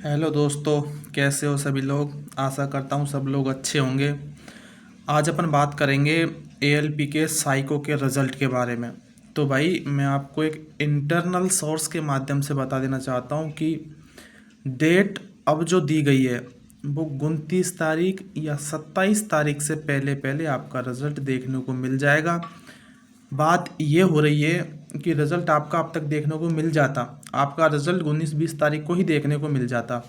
Hello दोस्तों, कैसे हो सभी लोग। आशा करता हूँ सब लोग अच्छे होंगे। आज अपन बात करेंगे एएलपी के साइको के रिज़ल्ट के बारे में। तो भाई मैं आपको एक इंटरनल सोर्स के माध्यम से बता देना चाहता हूँ कि डेट अब जो दी गई है वो 29 तारीख या 27 तारीख से पहले पहले आपका रिज़ल्ट देखने को मिल जाएगा। बात ये हो रही है कि रिज़ल्ट आपका अब तक देखने को मिल जाता, आपका रिज़ल्ट 19-20 तारीख को ही देखने को मिल जाता।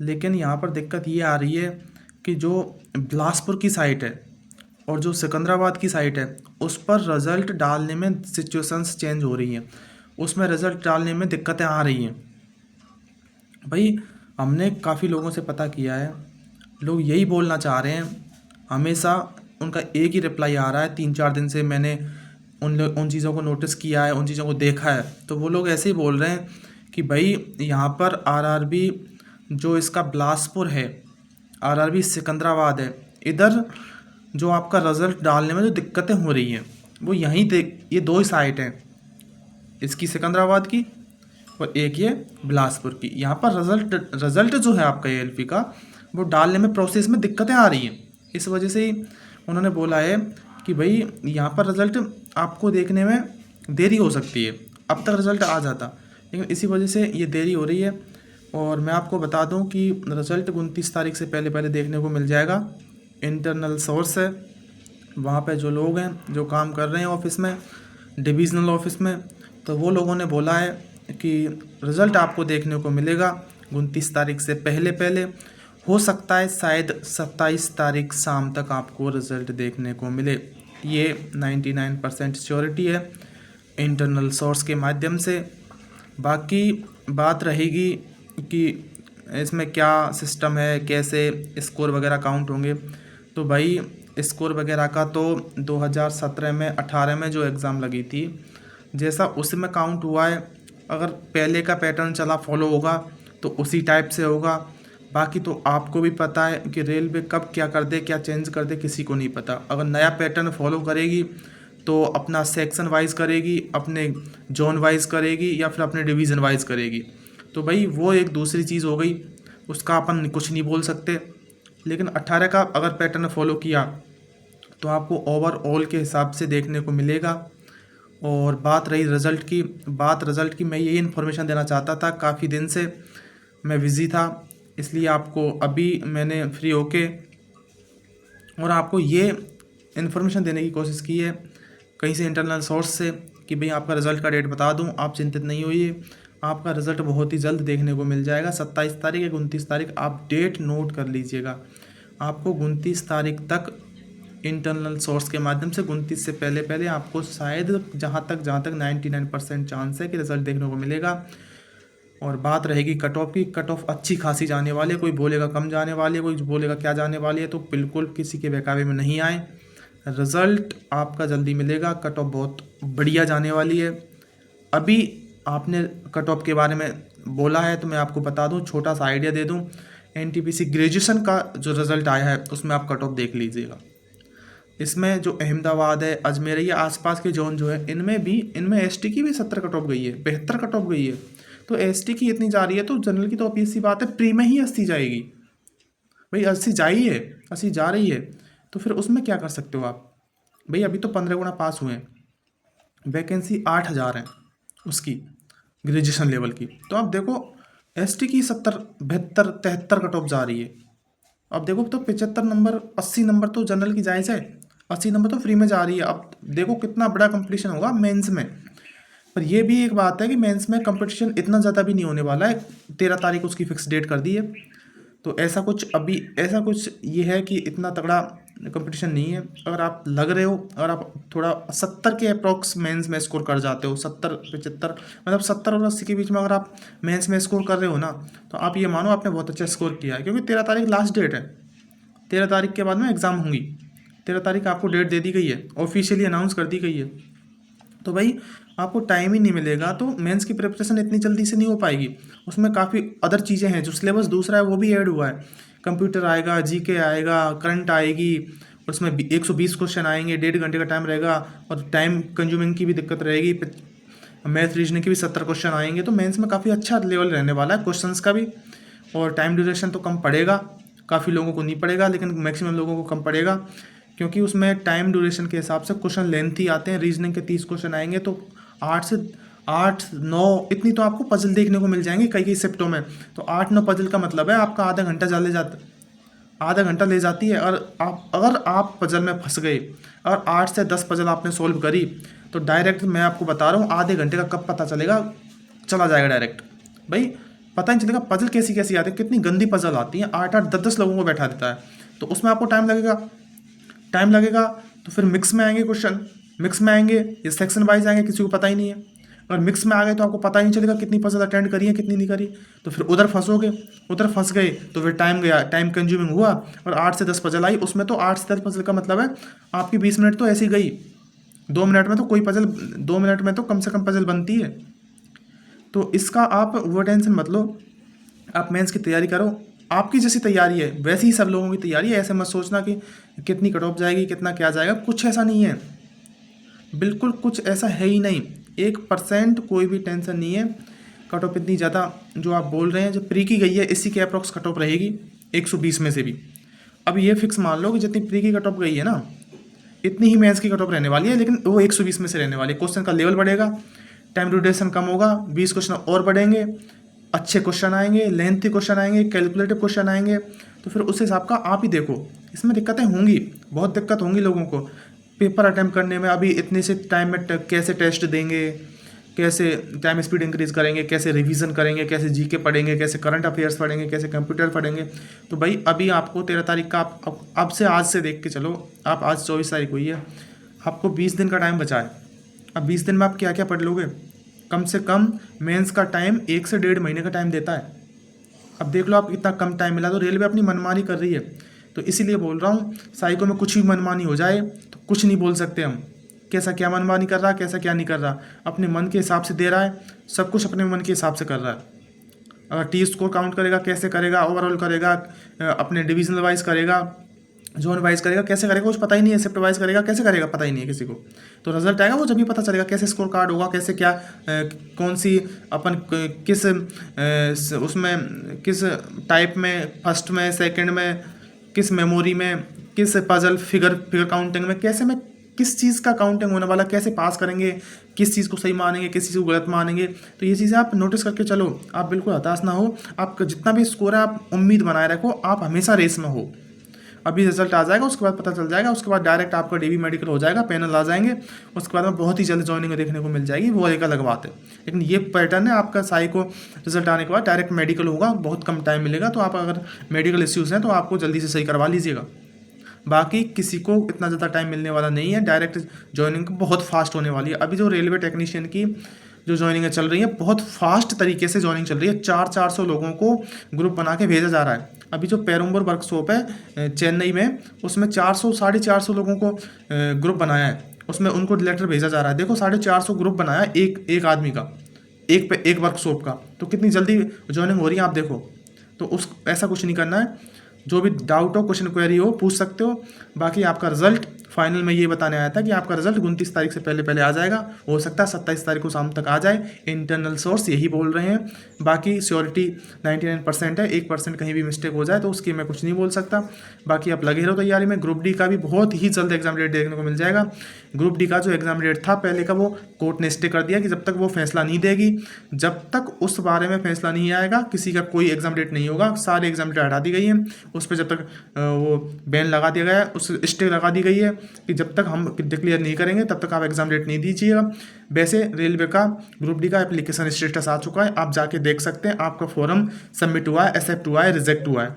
लेकिन यहाँ पर दिक्कत ये आ रही है कि जो बिलासपुर की साइट है और जो सिकंदराबाद की साइट है उस पर रिज़ल्ट डालने में सिचुएशंस चेंज हो रही हैं, उसमें रिज़ल्ट डालने में दिक्कतें आ रही हैं। भाई हमने काफ़ी लोगों से पता किया है, लोग यही बोलना चाह रहे हैं, हमेशा उनका एक ही रिप्लाई आ रहा है। 3-4 दिन से मैंने उन चीज़ों को नोटिस किया है, उन चीज़ों को देखा है, तो वो लोग ऐसे ही बोल रहे हैं कि भाई यहाँ पर आरआरबी जो इसका बिलासपुर है, आरआरबी सिकंदराबाद है, इधर जो आपका रिज़ल्ट डालने में जो दिक्कतें हो रही हैं वो यहीं देख, ये दो ही साइट हैं, इसकी सिकंदराबाद की और एक ये बिलासपुर की। यहाँ पर रिज़ल्ट जो है आपका एएलपी का वो डालने में प्रोसेस में दिक्कतें आ रही हैं। इस वजह से ही उन्होंने बोला है कि भाई यहाँ पर रिज़ल्ट आपको देखने में देरी हो सकती है, अब तक रिज़ल्ट आ जाता, लेकिन इसी वजह से ये देरी हो रही है। और मैं आपको बता दूं कि रिज़ल्ट 29 तारीख से पहले पहले देखने को मिल जाएगा। इंटरनल सोर्स है, वहाँ पे जो लोग हैं जो काम कर रहे हैं ऑफिस में, डिविज़नल ऑफिस में, तो वो लोगों ने बोला है कि रिज़ल्ट आपको देखने को मिलेगा 29 तारीख से पहले पहले। हो सकता है शायद 27 तारीख शाम तक आपको रिज़ल्ट देखने को मिले, ये 99% श्योरिटी है इंटरनल सोर्स के माध्यम से। बाकी बात रहेगी कि इसमें क्या सिस्टम है, कैसे स्कोर वगैरह काउंट होंगे। तो भाई स्कोर वगैरह का तो 2017 में 18 में जो एग्ज़ाम लगी थी जैसा उसमें काउंट हुआ है, अगर पहले का पैटर्न चला फॉलो होगा तो उसी टाइप से होगा। बाकी तो आपको भी पता है कि रेलवे कब क्या कर दे, क्या चेंज कर दे, किसी को नहीं पता। अगर नया पैटर्न फॉलो करेगी तो अपना सेक्शन वाइज करेगी, अपने जोन वाइज करेगी या फिर अपने डिवीज़न वाइज करेगी। तो भाई वो एक दूसरी चीज़ हो गई, उसका अपन कुछ नहीं बोल सकते। लेकिन 18 का अगर पैटर्न फॉलो किया तो आपको ओवरऑल के हिसाब से देखने को मिलेगा। और बात रही रिज़ल्ट की, मैं यही इन्फॉर्मेशन देना चाहता था। काफ़ी दिन से मैं बिज़ी था, इसलिए आपको अभी मैंने फ्री होके और आपको ये इन्फॉर्मेशन देने की कोशिश की है कहीं से इंटरनल सोर्स से कि भाई आपका रिज़ल्ट का डेट बता दूं, आप चिंतित नहीं होइए, आपका रिज़ल्ट बहुत ही जल्द देखने को मिल जाएगा। 27 तारीख या 29 तारीख, आप डेट नोट कर लीजिएगा। आपको 29 तारीख तक इंटरनल सोर्स के माध्यम से 29 से पहले पहले आपको शायद जहाँ तक 99% चांस है कि रिज़ल्ट देखने को मिलेगा। और बात रहेगी कट ऑफ की, कट ऑफ अच्छी खासी जाने वाली है, कोई बोलेगा कम जाने वाली है, कोई बोलेगा क्या जाने वाली है, तो बिल्कुल किसी के बहकावे में नहीं आए। रिज़ल्ट आपका जल्दी मिलेगा, कट ऑफ बहुत बढ़िया जाने वाली है। अभी आपने कट ऑफ के बारे में बोला है तो मैं आपको बता दूं, छोटा सा आइडिया दे दूं। एनटीपीसी ग्रेजुएशन का जो रिज़ल्ट आया है उसमें आप कट ऑफ देख लीजिएगा। इसमें जो अहमदाबाद है, अजमेर है, ये आसपास के जोन जो है इनमें एसटी की भी 70 कट ऑफ गई है, 72 कट ऑफ गई है। तो एसटी की इतनी जा रही है तो जनरल की तो ऑब्वियस सी बात है प्री में ही 80 जाएगी। भाई 80 जा ही है, 80 जा रही है, तो फिर उसमें क्या कर सकते हो आप। भाई अभी तो 15 गुना पास हुए हैं, वैकेंसी 8,000 है उसकी ग्रेजुएशन लेवल की। तो आप देखो एसटी की 70, 72, 73 कट ऑफ जा रही है। अब देखो तो 75 नंबर, 80 नंबर तो जनरल की जायज़ है, 80 नंबर तो फ्री में जा रही है। अब देखो कितना बड़ा कंपटीशन होगा मेंस में। पर ये भी एक बात है कि मेंस में कंपटीशन इतना ज़्यादा भी नहीं होने वाला है। 13 तारीख उसकी फिक्स डेट कर दी है, तो ऐसा कुछ ये है कि इतना तगड़ा कंपटीशन नहीं है। अगर आप लग रहे हो, अगर आप थोड़ा 70 के अप्रॉक्स मेंस में स्कोर कर जाते हो, 70-75, मतलब 70 और 80 के बीच में अगर आप मेंस में स्कोर कर रहे हो ना, तो आप ये मानो आपने बहुत अच्छा स्कोर किया है। क्योंकि 13 तारीख लास्ट डेट है, 13 तारीख के बाद में एग्ज़ाम होंगी। 13 तारीख आपको डेट दे दी गई है, ऑफिशियली अनाउंस कर दी गई है। तो भाई आपको टाइम ही नहीं मिलेगा, तो मेंस की प्रिपरेशन इतनी जल्दी से नहीं हो पाएगी। उसमें काफ़ी अदर चीज़ें हैं, जो सिलेबस दूसरा है वो भी ऐड हुआ है। कंप्यूटर आएगा, जीके आएगा, करंट आएगी, और उसमें 120 क्वेश्चन आएंगे, 1.5 घंटे का टाइम रहेगा, और टाइम कंज्यूमिंग की भी दिक्कत रहेगी। मैथ रीजनिंग के भी 70 क्वेश्चन आएंगे। तो मेंस में काफ़ी अच्छा लेवल रहने वाला है क्वेश्चंस का भी। और टाइम ड्यूरेशन तो कम पड़ेगा, काफ़ी लोगों को नहीं पड़ेगा लेकिन मैक्सिमम लोगों को कम पड़ेगा, क्योंकि उसमें टाइम ड्यूरेशन के हिसाब से क्वेश्चन लेंथी आते हैं। रीजनिंग के 30 क्वेश्चन आएंगे तो 8 9 इतनी तो आपको पजल देखने को मिल जाएंगे कई कई शिफ्टों में। तो 8 9 पजल का मतलब है आपका आधा घंटा ले जाती है। और अगर आप पजल में फंस गए और 8 से 10 पजल आपने सोल्व करी तो डायरेक्ट मैं आपको बता रहा हूँ आधे घंटे का कब पता चलेगा, चला जाएगा डायरेक्ट। भाई पता नहीं चलेगा पजल कैसी कैसी आती है, कितनी गंदी पजल आती है, 8 8 10 10 लोगों को बैठा देता है, तो उसमें आपको टाइम लगेगा। तो फिर मिक्स में आएंगे क्वेश्चन, मिक्स में आएंगे ये सेक्शन वाइज आएंगे, किसी को पता ही नहीं है। और मिक्स में आ गए तो आपको पता ही नहीं चलेगा कितनी पजल अटेंड करी है कितनी नहीं करी, तो फिर उधर फंसोगे, उधर फंस गए तो फिर टाइम गया, टाइम कंज्यूमिंग हुआ। और 8 से 10 पजल आई, उसमें तो 8 से 10 पजल का मतलब है आपकी 20 मिनट तो ऐसी गई। 2 मिनट में तो कोई पजल, 2 मिनट में तो कम से कम पजल बनती है। तो इसका आप वो टेंशन मत लो, आप मेंस की तैयारी करो, आपकी जैसी तैयारी है वैसी ही सब लोगों की तैयारी है। ऐसे मत सोचना कि कितनी कट ऑफ जाएगी कितना क्या जाएगा, कुछ ऐसा नहीं है, बिल्कुल कुछ ऐसा है ही नहीं। 1% कोई भी टेंशन नहीं है। कट ऑफ इतनी ज़्यादा जो आप बोल रहे हैं जो प्री की गई है इसी के अप्रॉक्स कट ऑफ रहेगी 120 में से भी। अब ये फिक्स मान लो कि जितनी प्री की कट ऑफ गई है ना इतनी ही मेंस की कट ऑफ रहने वाली है, लेकिन वो 120 में से रहने वाली है। क्वेश्चन का लेवल बढ़ेगा, टाइम ड्यूरेशन कम होगा, 20 क्वेश्चन और बढ़ेंगे, अच्छे क्वेश्चन आएंगे, लेंथी क्वेश्चन आएंगे, कैलकुलेटिव क्वेश्चन आएंगे। तो फिर उस हिसाब का आप ही देखो, इसमें दिक्कतें होंगी, बहुत दिक्कत होंगी लोगों को पेपर अटैम्प्ट करने में। अभी इतने से टाइम में कैसे टेस्ट देंगे, कैसे टाइम स्पीड इंक्रीज करेंगे, कैसे रिवीजन करेंगे, कैसे जीके पढ़ेंगे, कैसे करंट अफेयर्स पढ़ेंगे, कैसे कंप्यूटर पढ़ेंगे। तो भाई अभी आपको 13 तारीख का आप अब से आज से देख के चलो, आप आज 24 तारीख हुई है, आपको 20 दिन का टाइम बचा है। अब 20 दिन में आप क्या क्या पढ़ लोगे? कम से कम मेंस का टाइम 1 से 1.5 महीने का टाइम देता है। अब देख लो आप इतना कम टाइम मिला, तो रेलवे अपनी मनमानी कर रही है। तो इसीलिए बोल रहा हूँ साइको में कुछ भी मनमानी हो जाए तो कुछ नहीं बोल सकते हम, कैसा क्या मनमानी कर रहा है कैसा क्या नहीं कर रहा, अपने मन के हिसाब से दे रहा है, सब कुछ अपने मन के हिसाब से कर रहा है। अगर टी स्कोर काउंट करेगा कैसे करेगा, ओवरऑल करेगा, अपने डिविजनल वाइज करेगा, जोन वाइज करेगा, कैसे करेगा कुछ पता ही नहीं है, शिफ्ट वाइज करेगा कैसे करेगा पता ही नहीं है किसी को। तो रिजल्ट आएगा वो जब भी पता चलेगा कैसे स्कोर कार्ड होगा, कैसे क्या कौन सी अपन किस उसमें किस टाइप में, फर्स्ट में सेकंड में, किस मेमोरी में, किस पजल फिगर काउंटिंग में, कैसे में किस चीज़ का काउंटिंग होने वाला, कैसे पास करेंगे, किस चीज़ को सही मानेंगे किस चीज़ को गलत मानेंगे। तो ये चीज़ें आप नोटिस करके चलो, आप बिल्कुल हताश ना हो। आपका जितना भी स्कोर है आप उम्मीद बनाए रखो, आप हमेशा रेस में हो। अभी रिजल्ट आ जाएगा उसके बाद पता चल जाएगा, उसके बाद डायरेक्ट आपका डीवी मेडिकल हो जाएगा, पैनल आ जाएंगे, उसके बाद में बहुत ही जल्द ज्वाइनिंग देखने को मिल जाएगी, वो एक अलग बात है। लेकिन ये पैटर्न है आपका, साई को रिजल्ट आने के बाद डायरेक्ट मेडिकल होगा, बहुत कम टाइम मिलेगा। तो आप अगर मेडिकल इश्यूज़ हैं तो आपको जल्दी से सही करवा लीजिएगा। बाकी किसी को इतना ज़्यादा टाइम मिलने वाला नहीं है, डायरेक्ट ज्वाइनिंग बहुत फास्ट होने वाली है। अभी जो रेलवे टेक्नीशियन की जो ज्वाइनिंग चल रही है बहुत फास्ट तरीके से ज्वाइनिंग चल रही है, 400 लोगों को ग्रुप बना के भेजा जा रहा है। अभी जो पेरुम्बूर वर्कशॉप है चेन्नई में, उसमें 400 450 लोगों को ग्रुप बनाया है, उसमें उनको लेटर भेजा जा रहा है। देखो 450 ग्रुप बनाया एक आदमी का, एक वर्कशॉप का, तो कितनी जल्दी ज्वाइनिंग हो रही है आप देखो। तो ऐसा कुछ नहीं करना है, जो भी डाउट हो क्वेश्चन क्वेरी हो पूछ सकते हो। बाकी आपका रिजल्ट फाइनल में ये बताने आया था कि आपका रिजल्ट 29 तारीख से पहले आ जाएगा, हो सकता है 27 तारीख को शाम तक आ जाए, इंटरनल सोर्स यही बोल रहे हैं। बाकी श्योरिटी 99% है, 1% कहीं भी मिस्टेक हो जाए तो उसकी मैं कुछ नहीं बोल सकता। बाकी आप लगे रहो तैयारी में। ग्रुप डी का भी बहुत ही जल्द एग्जाम डेट देखने को मिल जाएगा। ग्रुप डी का जो एग्जाम डेट था पहले का, वो कोर्ट ने स्टे कर दिया कि जब तक वो फैसला नहीं देगी, जब तक उस बारे में फैसला नहीं आएगा किसी का कोई एग्जाम डेट नहीं होगा। सारे एग्जाम डेट हटा दी गई है, उस पर जब तक वो बैन लगा दिया गया है, उस स्टे लगा दी गई है कि जब तक हम डिक्लेयर नहीं करेंगे तब तक आप एग्जाम डेट नहीं दीजिएगा। वैसे रेलवे का ग्रुप डी का एप्लीकेशन स्टेटस आ चुका है, आप जाके देख सकते हैं, आपका फॉर्म सबमिट हुआ है, एक्सेप्ट हुआ है, रिजेक्ट हुआ है,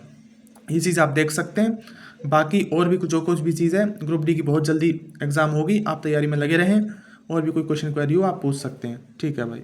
ये चीज़ आप देख सकते हैं। बाकी और भी कुछ भी चीज़ है, ग्रुप डी की बहुत जल्दी एग्जाम होगी, आप तैयारी में लगे रहें। और भी कोई क्वेश्चन क्वेरी हो आप पूछ सकते हैं। ठीक है भाई।